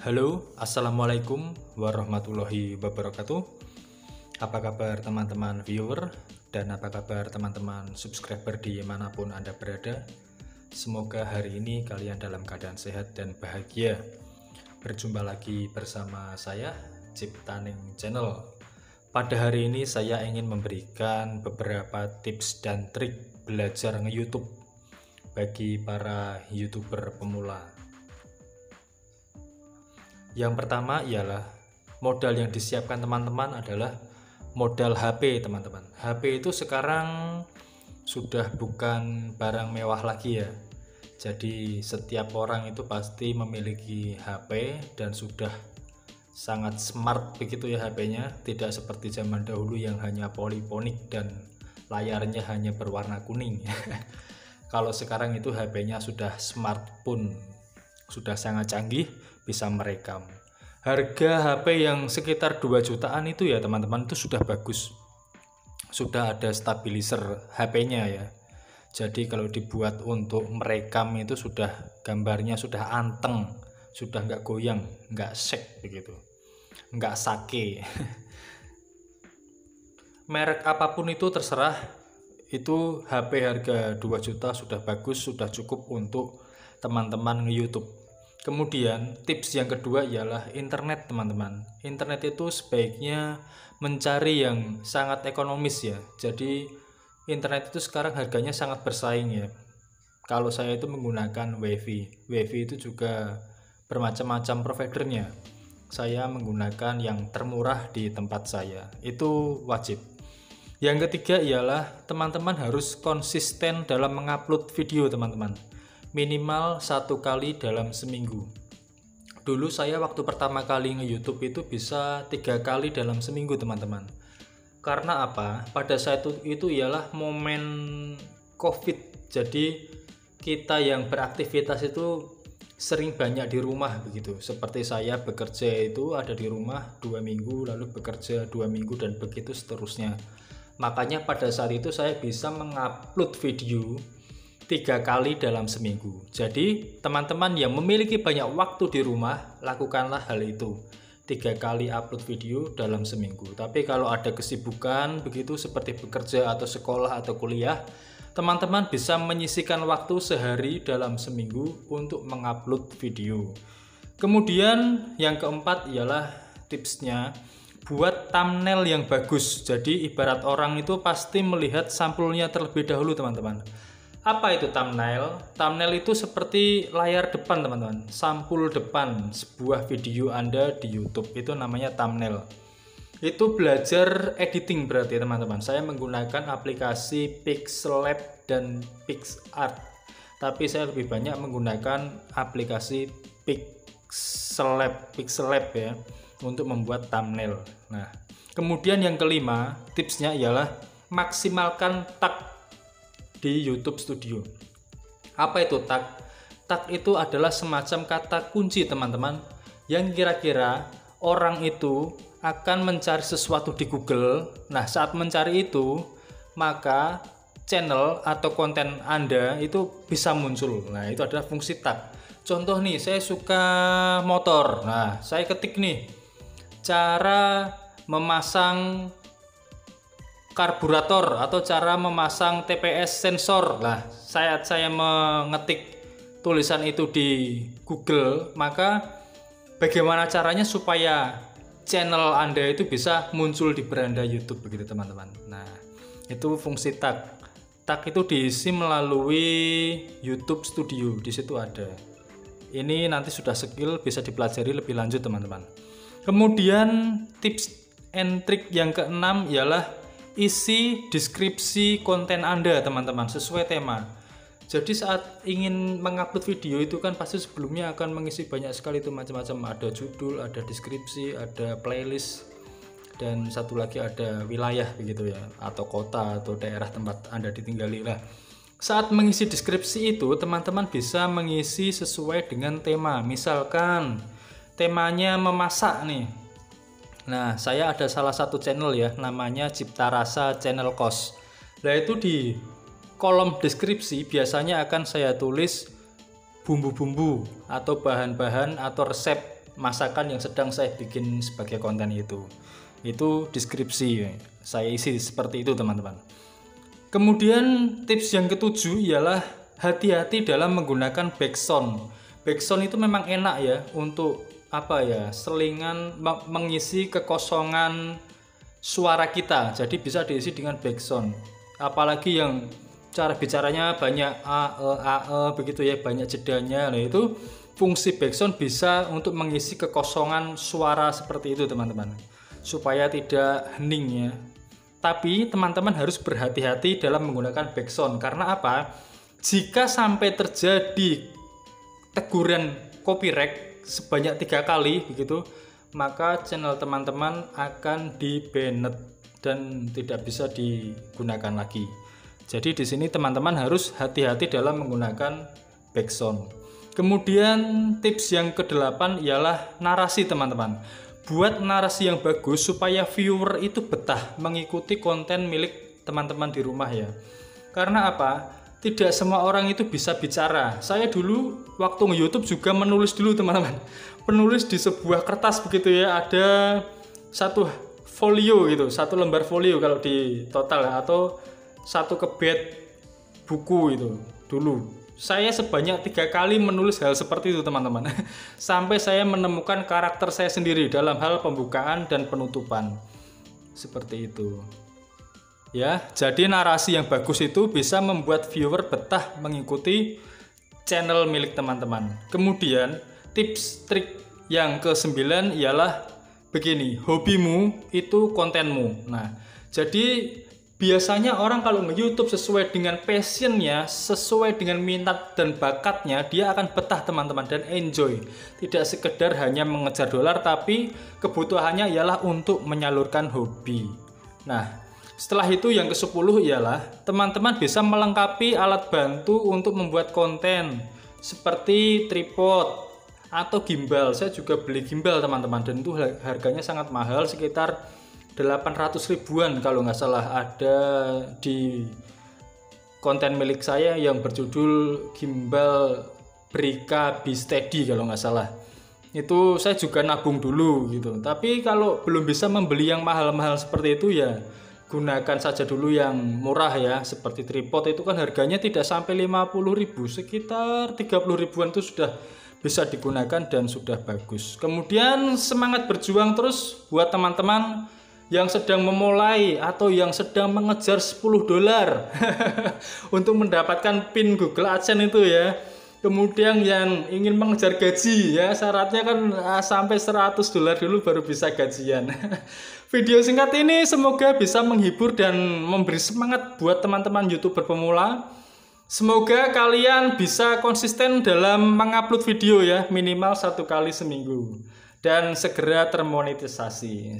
Halo, assalamualaikum warahmatullahi wabarakatuh. Apa kabar teman-teman viewer dan apa kabar teman-teman subscriber dimanapun Anda berada? Semoga hari ini kalian dalam keadaan sehat dan bahagia. Berjumpa lagi bersama saya, Ciptaning Channel. Pada hari ini saya ingin memberikan beberapa tips dan trik belajar nge-YouTube bagi para YouTuber pemula. Yang pertama ialah modal yang disiapkan teman-teman adalah modal HP teman-teman. HP itu sekarang sudah bukan barang mewah lagi ya. Jadi setiap orang itu pasti memiliki HP dan sudah sangat smart begitu ya HP-nya. Tidak seperti zaman dahulu yang hanya poliponik dan layarnya hanya berwarna kuning. Kalau sekarang itu HP-nya sudah smartphone, sudah sangat canggih, bisa merekam. Harga HP yang sekitar 2 jutaan itu ya teman-teman itu sudah bagus, sudah ada stabilizer HP-nya ya. Jadi kalau dibuat untuk merekam itu sudah gambarnya sudah anteng, sudah nggak goyang, nggak shake begitu, nggak sake. Merek apapun itu terserah, itu HP harga 2 juta sudah bagus, sudah cukup untuk teman-teman nge-YouTube. Kemudian tips yang kedua ialah internet teman-teman. Internet itu sebaiknya mencari yang sangat ekonomis ya. Jadi internet itu sekarang harganya sangat bersaing ya. Kalau saya itu menggunakan WiFi. WiFi itu juga bermacam-macam providernya. Saya menggunakan yang termurah di tempat saya. Itu wajib. Yang ketiga ialah teman-teman harus konsisten dalam mengupload video teman-teman. Minimal 1 kali dalam seminggu. Dulu saya waktu pertama kali nge-YouTube itu bisa 3 kali dalam seminggu teman-teman. Karena apa? Pada saat itu ialah momen COVID. Jadi kita yang beraktivitas itu sering banyak di rumah begitu. Seperti saya bekerja itu ada di rumah 2 minggu, lalu bekerja 2 minggu dan begitu seterusnya. Makanya pada saat itu saya bisa mengupload video 3 kali dalam seminggu. Jadi teman-teman yang memiliki banyak waktu di rumah, lakukanlah hal itu, 3 kali upload video dalam seminggu. Tapi kalau ada kesibukan begitu seperti bekerja atau sekolah atau kuliah, teman-teman bisa menyisihkan waktu sehari dalam seminggu untuk mengupload video. Kemudian yang keempat ialah tipsnya, buat thumbnail yang bagus. Jadi ibarat orang itu pasti melihat sampulnya terlebih dahulu teman-teman. Apa itu thumbnail? Thumbnail itu seperti layar depan teman-teman, sampul depan sebuah video Anda di YouTube, itu namanya thumbnail. Itu belajar editing berarti teman-teman. Saya menggunakan aplikasi Pixellab dan PixArt, tapi saya lebih banyak menggunakan aplikasi Pixellab ya untuk membuat thumbnail. Nah, kemudian yang kelima tipsnya ialah maksimalkan tag di YouTube Studio. Apa itu tag? Tag itu adalah semacam kata kunci teman-teman, yang kira-kira orang itu akan mencari sesuatu di Google. Nah, saat mencari itu, maka channel atau konten Anda itu bisa muncul. Nah, itu adalah fungsi tag. Contoh nih, saya suka motor. Nah, saya ketik nih, cara memasang karburator atau cara memasang TPS sensor. Nah, saya mengetik tulisan itu di Google, maka bagaimana caranya supaya channel Anda itu bisa muncul di beranda YouTube begitu teman-teman. Nah, itu fungsi tag. Tag itu diisi melalui YouTube Studio, di situ ada. Ini nanti sudah skill, bisa dipelajari lebih lanjut teman-teman. Kemudian tips and trick yang keenam ialah isi deskripsi konten Anda teman-teman sesuai tema. Jadi saat ingin mengupload video itu kan pasti sebelumnya akan mengisi banyak sekali itu macam-macam, ada judul, ada deskripsi, ada playlist, dan satu lagi ada wilayah begitu ya, atau kota atau daerah tempat Anda ditinggali lah. Saat mengisi deskripsi itu teman-teman bisa mengisi sesuai dengan tema. Misalkan temanya memasak nih. Nah, saya ada salah satu channel ya, namanya Cipta Rasa Channel Kos. Nah, itu di kolom deskripsi biasanya akan saya tulis bumbu-bumbu atau bahan-bahan atau resep masakan yang sedang saya bikin sebagai konten itu deskripsi saya isi seperti itu teman-teman. Kemudian tips yang ketujuh ialah hati-hati dalam menggunakan backsound. Backsound itu memang enak ya untuk selingan mengisi kekosongan suara kita, jadi bisa diisi dengan backsound. Apalagi yang cara bicaranya banyak begitu ya, banyak jedanya. Nah itu fungsi backsound bisa untuk mengisi kekosongan suara seperti itu teman-teman, supaya tidak hening ya. Tapi teman-teman harus berhati-hati dalam menggunakan backsound. Karena apa? Jika sampai terjadi teguran copyright sebanyak 3 kali begitu, maka channel teman-teman akan di-banned dan tidak bisa digunakan lagi. Jadi di sini teman-teman harus hati-hati dalam menggunakan backsound. Kemudian tips yang ke-8 ialah narasi teman-teman. Buat narasi yang bagus supaya viewer itu betah mengikuti konten milik teman-teman di rumah ya. Karena apa? Tidak semua orang itu bisa bicara. Saya dulu waktu nge-YouTube juga menulis dulu teman-teman. Penulis di sebuah kertas begitu ya, ada satu folio gitu, satu lembar folio kalau di total ya, atau satu kebet buku itu dulu. Saya sebanyak 3 kali menulis hal seperti itu teman-teman. Sampai saya menemukan karakter saya sendiri dalam hal pembukaan dan penutupan. Seperti itu. Ya, jadi narasi yang bagus itu bisa membuat viewer betah mengikuti channel milik teman-teman. Kemudian tips trik yang ke-9 ialah begini, hobimu itu kontenmu. Nah, jadi biasanya orang kalau nge-YouTube sesuai dengan passionnya, sesuai dengan minat dan bakatnya, dia akan betah teman-teman dan enjoy. Tidak sekedar hanya mengejar dolar, tapi kebutuhannya ialah untuk menyalurkan hobi. Nah, setelah itu yang ke-10 ialah teman-teman bisa melengkapi alat bantu untuk membuat konten seperti tripod atau gimbal. Saya juga beli gimbal teman-teman, dan itu harganya sangat mahal, sekitar 800 ribuan kalau nggak salah. Ada di konten milik saya yang berjudul gimbal Brika B-Steady kalau nggak salah. Itu saya juga nabung dulu gitu. Tapi kalau belum bisa membeli yang mahal-mahal seperti itu ya gunakan saja dulu yang murah ya, seperti tripod itu kan harganya tidak sampai 50 ribu, sekitar 30 ribuan itu sudah bisa digunakan dan sudah bagus. Kemudian semangat berjuang terus buat teman-teman yang sedang memulai atau yang sedang mengejar 10 dolar untuk mendapatkan pin Google AdSense itu ya. Kemudian yang ingin mengejar gaji ya, syaratnya kan sampai 100 dolar dulu baru bisa gajian. Video singkat ini semoga bisa menghibur dan memberi semangat buat teman-teman YouTuber pemula. Semoga kalian bisa konsisten dalam mengupload video ya, minimal 1 kali seminggu dan segera termonetisasi.